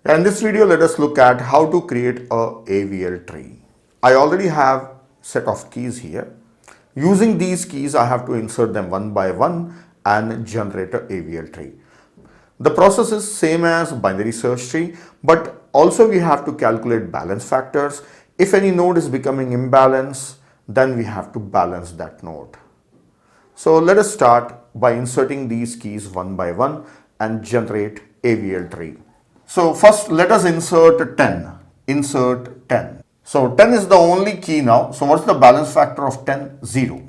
In this video, let us look at how to create a AVL tree. I already have set of keys here. Using these keys, I have to insert them one by one and generate a AVL tree. The process is same as binary search tree, but also we have to calculate balance factors. If any node is becoming imbalanced, then we have to balance that node. So let us start by inserting these keys one by one and generate AVL tree. So first let us insert 10. Insert 10. So 10 is the only key now. So what's the balance factor of 10? 0.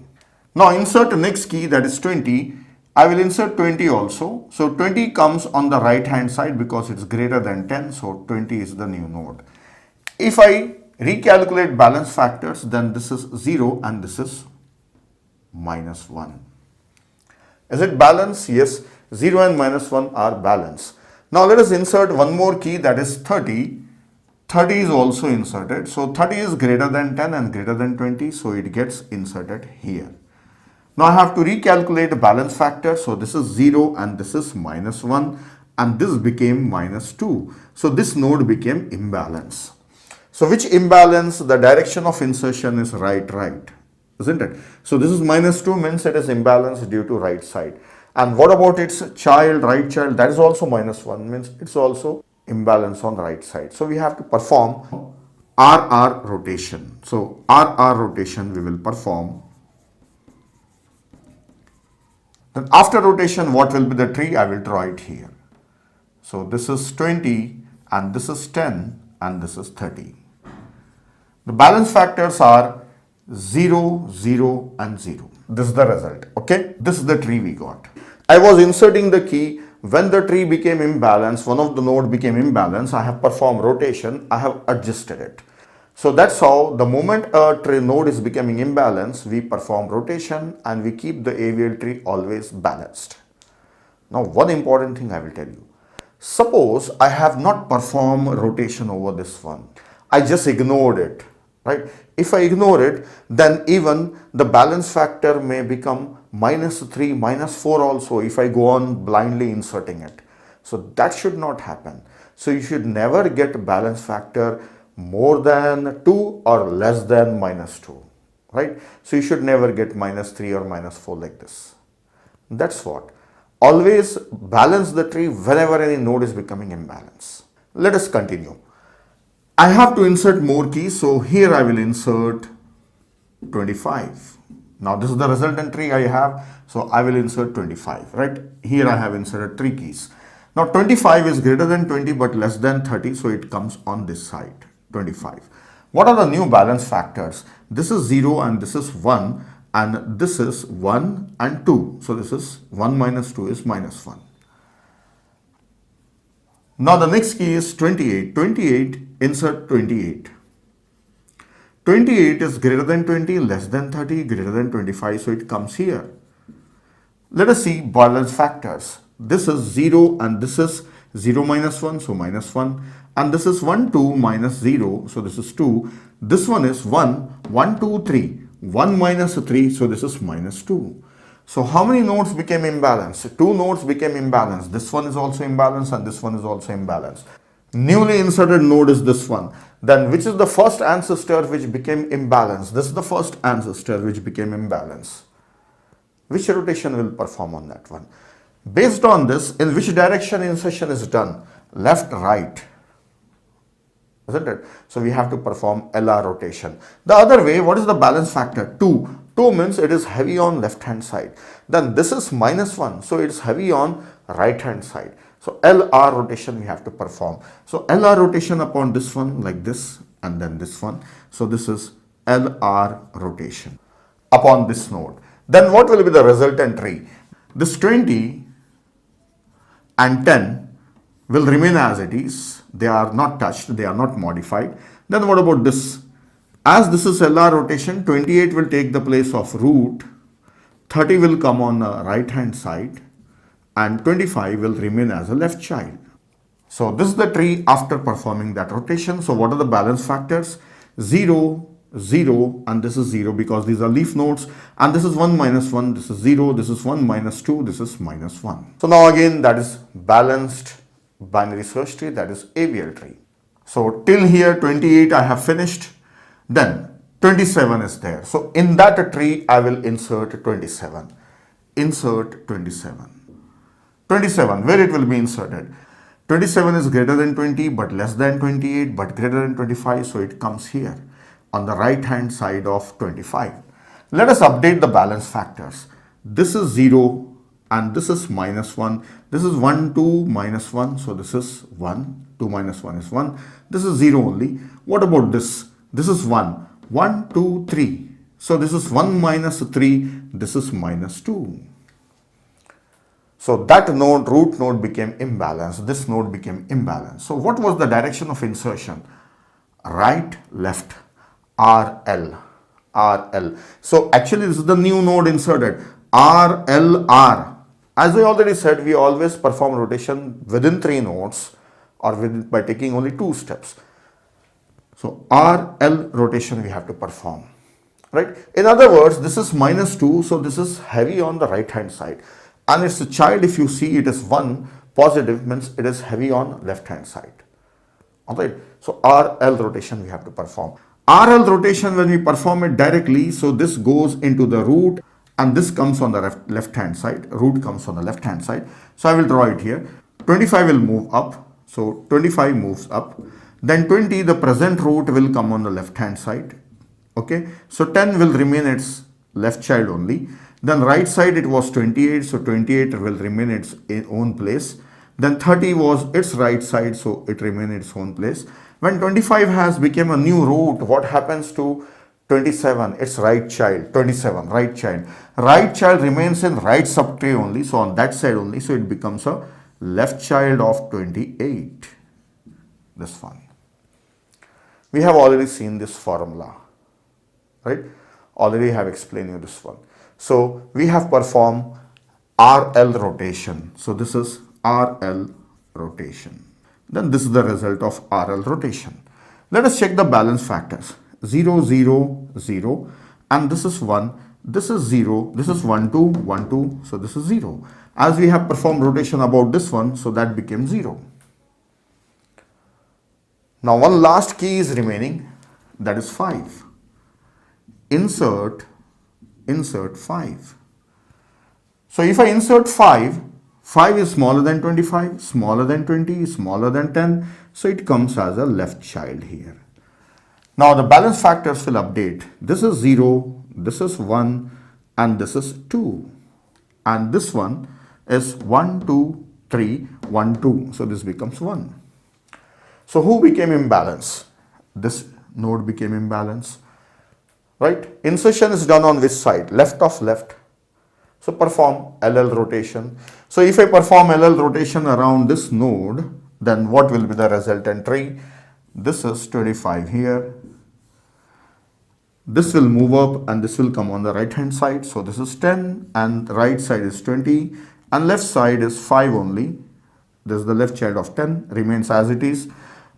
Now insert the next key, that is 20. I will insert 20 also. So 20 comes on the right hand side because it's greater than 10. So 20 is the new node. If I recalculate balance factors, then this is 0 and this is minus 1. Is it balanced? Yes, 0 and minus 1 are balanced. Now let us insert one more key, that is 30. 30 is also inserted. So 30 is greater than 10 and greater than 20. So it gets inserted here. Now I have to recalculate balance factor. So this is 0 and this is minus 1 and this became minus 2. So this node became imbalance. So which imbalance? The direction of insertion is right, isn't it? So this is minus 2 means it is imbalance due to right side. And what about its child, right child? That is also minus 1 means it's also imbalance on the right side. So we have to perform RR rotation. So RR rotation we will perform. Then after rotation, what will be the tree? I will draw it here. So this is 20 and this is 10 and this is 30. The balance factors are 0, 0 and 0. This is the result. Okay, this is the tree we got. I was inserting the key. When the tree became imbalanced, one of the node became imbalanced, I have performed rotation, I have adjusted it. So that's how the moment a tree node is becoming imbalanced, we perform rotation and we keep the AVL tree always balanced. Now one important thing I will tell you. Suppose I have not performed rotation over this one. I just ignored it, right? If I ignore it, then even the balance factor may become minus 3, minus 4 also if I go on blindly inserting it. So that should not happen. So you should never get balance factor more than 2 or less than minus 2, right? So you should never get minus 3 or minus 4 like this. That's what. Always balance the tree whenever any node is becoming imbalanced. Let us continue. I have to insert more keys. So here I will insert 25. Now this is the resultant tree I have. So I will insert 25, right? Here I have inserted 3 keys. Now 25 is greater than 20 but less than 30. So it comes on this side, 25. What are the new balance factors? This is 0 and this is 1 and this is 1 and 2. So this is 1 minus 2 is minus 1. Now the next key is 28. 28, insert 28. 28 is greater than 20, less than 30, greater than 25. So it comes here. Let us see balance factors. This is 0 and this is 0 minus 1. So minus 1. And this is 1, 2 minus 0. So this is 2. This one is 1, 1, 2, 3. 1 minus 3. So this is minus 2. So how many nodes became imbalanced? 2 nodes became imbalanced. This one is also imbalanced and this one is also imbalanced. Newly inserted node is this one. Then which is the first ancestor which became imbalanced? This is the first ancestor which became imbalanced. Which rotation will perform on that one? Based on this, in which direction insertion is done? Left, right. Isn't it? So we have to perform LR rotation. The other way, what is the balance factor? 2. 2 means it is heavy on left hand side. Then this is minus 1. So it's heavy on right hand side. So LR rotation we have to perform. So LR rotation upon this one like this and then this one. So this is LR rotation upon this node. Then what will be the resultant tree? This 20 and 10 will remain as it is. They are not touched. They are not modified. Then what about this? As this is LR rotation, 28 will take the place of root, 30 will come on the right hand side and 25 will remain as a left child. So this is the tree after performing that rotation. So what are the balance factors? 0, 0 and this is 0 because these are leaf nodes, and this is 1 minus 1, this is 0, this is 1 minus 2, this is minus 1. So now again that is balanced binary search tree, that is AVL tree. So till here 28 I have finished. Then 27 is there. So in that tree I will insert 27. Insert 27. 27, where it will be inserted? 27 is greater than 20 but less than 28 but greater than 25, so it comes here on the right hand side of 25. Let us update the balance factors. This is 0 and this is minus 1. This is 1, 2, minus 1. So this is 1. 2 minus 1 is 1. This is 0 only. What about this? This is 1. 1, 2, 3. So this is 1 minus 3. This is minus 2. So that node, root node, became imbalanced. This node became imbalanced. So what was the direction of insertion? Right, left, RL. RL. So actually this is the new node inserted. RLR. As I already said, we always perform rotation within 3 nodes or by taking only 2 steps. So RL rotation we have to perform. Right? In other words, this is minus 2. So this is heavy on the right hand side. And its child, if you see it is 1, positive means it is heavy on left hand side. Alright. So RL rotation we have to perform. RL rotation, when we perform it directly, so this goes into the root and this comes on the left hand side. Root comes on the left hand side. So I will draw it here. 25 will move up. So 25 moves up. Then 20, the present root, will come on the left hand side. Okay. So 10 will remain its left child only. Then right side it was 28. So 28 will remain its own place. Then 30 was its right side. So it remains its own place. When 25 has become a new root, what happens to 27? Its right child. 27, right child. Right child remains in right subtree only. So on that side only. So it becomes a left child of 28. This one. We have already seen this formula. Right? Already have explained you this one. So we have performed RL rotation. So this is RL rotation. Then this is the result of RL rotation. Let us check the balance factors. 0, 0, 0, and this is 1. This is 0. This is 1, 2, 1, 2. So this is 0. As we have performed rotation about this one, so that became 0. Now one last key is remaining, that is 5. Insert 5. So if I insert 5, 5 is smaller than 25, smaller than 20, smaller than 10. So it comes as a left child here. Now the balance factors will update. This is 0, this is 1, and this is 2. And this one is 1, 2, 3, 1, 2. So this becomes 1. So who became imbalanced? This node became imbalanced. Right? Insertion is done on which side? Left of left. So perform LL rotation. So if I perform LL rotation around this node, then what will be the resultant tree? This is 25 here. This will move up and this will come on the right hand side. So this is 10 and the right side is 20 and left side is 5 only. This is the left child of 10, remains as it is.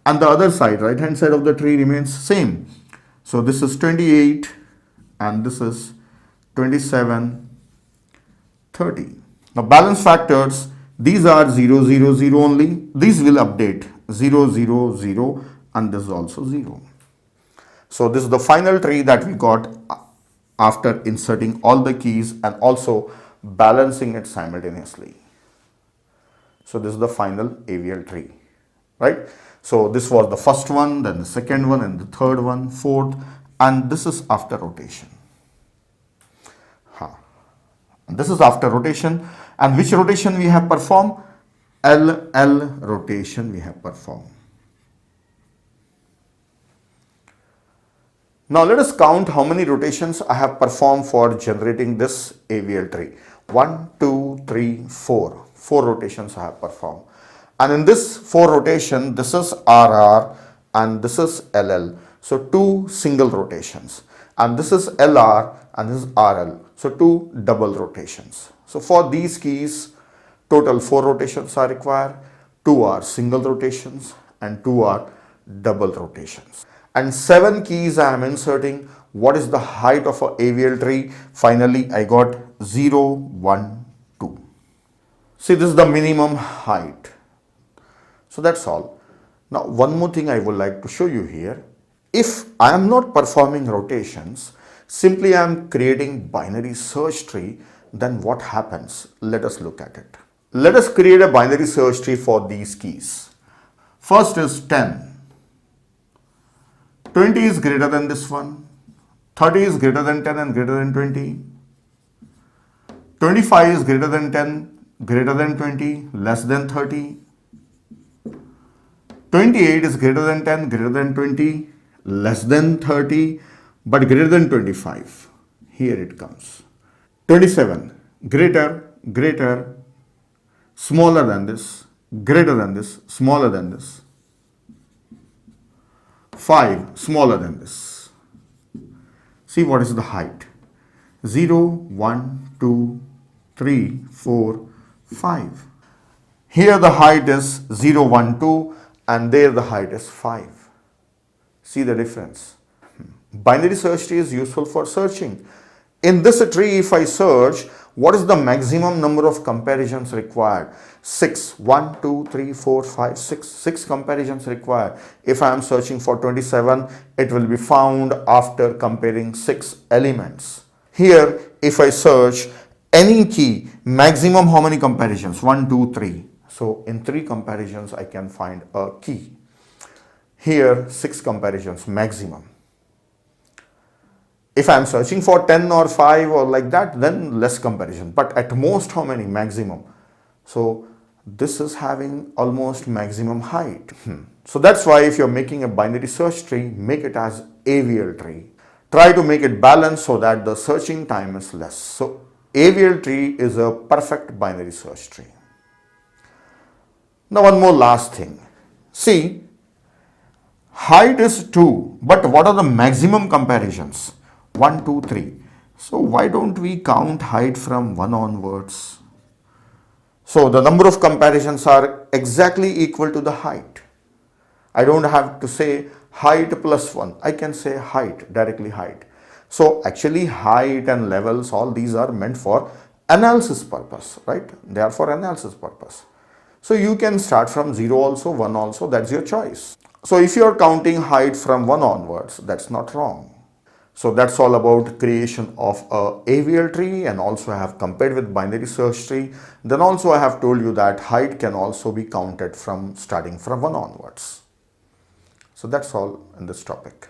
And the other side, right hand side of the tree, remains same. So this is 28 and this is 27, 30. Now balance factors, these are 0, 0, 0 only. These will update 0, 0, 0 and this is also 0. So this is the final tree that we got after inserting all the keys and also balancing it simultaneously. So this is the final AVL tree, right? So this was the first one, then the second one and the third one, fourth, and this is after rotation. And this is after rotation, and which rotation we have performed? LL rotation we have performed. Now let us count how many rotations I have performed for generating this AVL tree. 1, 2, 3, 4. 4 rotations I have performed. And in this 4 rotation, this is RR and this is LL. So 2 single rotations. And this is LR and this is RL. So 2 double rotations. So for these keys, total 4 rotations are required. 2 are single rotations and 2 are double rotations. And 7 keys I am inserting. What is the height of a AVL tree? Finally, I got 0, 1, 2. See, this is the minimum height. So that's all. Now, one more thing I would like to show you here. If I am not performing rotations, simply I am creating binary search tree, then what happens? Let us look at it. Let us create a binary search tree for these keys. First is 10. 20 is greater than this one. 30 is greater than 10 and greater than 20. 25 is greater than 10, greater than 20, less than 30. 28 is greater than 10, greater than 20, less than 30, but greater than 25. Here it comes. 27, greater, greater, smaller than this, greater than this, smaller than this. 5, smaller than this. See what is the height. 0, 1, 2, 3, 4, 5. Here the height is 0, 1, 2 and there the height is 5. See the difference. Binary search tree is useful for searching. In this tree, if I search, what is the maximum number of comparisons required? 6. 1, 2, 3, 4, 5, 6. 6 comparisons required. If I am searching for 27, it will be found after comparing 6 elements. Here, if I search any key, maximum how many comparisons? 1, 2, 3. So in 3 comparisons, I can find a key. Here, 6 comparisons maximum. If I am searching for 10 or 5 or like that, then less comparison. But at most, how many? Maximum. So this is having almost maximum height. So that's why if you're making a binary search tree, make it as AVL tree. Try to make it balanced so that the searching time is less. So AVL tree is a perfect binary search tree. Now one more last thing. See, height is 2, but what are the maximum comparisons? 1, 2, 3. So why don't we count height from 1 onwards? So the number of comparisons are exactly equal to the height. I don't have to say height plus 1. I can say height, directly height. So actually height and levels, all these are meant for analysis purpose, right? They are for analysis purpose. So you can start from 0 also, 1 also, that's your choice. So if you are counting height from 1 onwards, that's not wrong. So that's all about creation of a AVL tree, and also I have compared with binary search tree. Then also I have told you that height can also be counted from starting from 1 onwards. So that's all in this topic.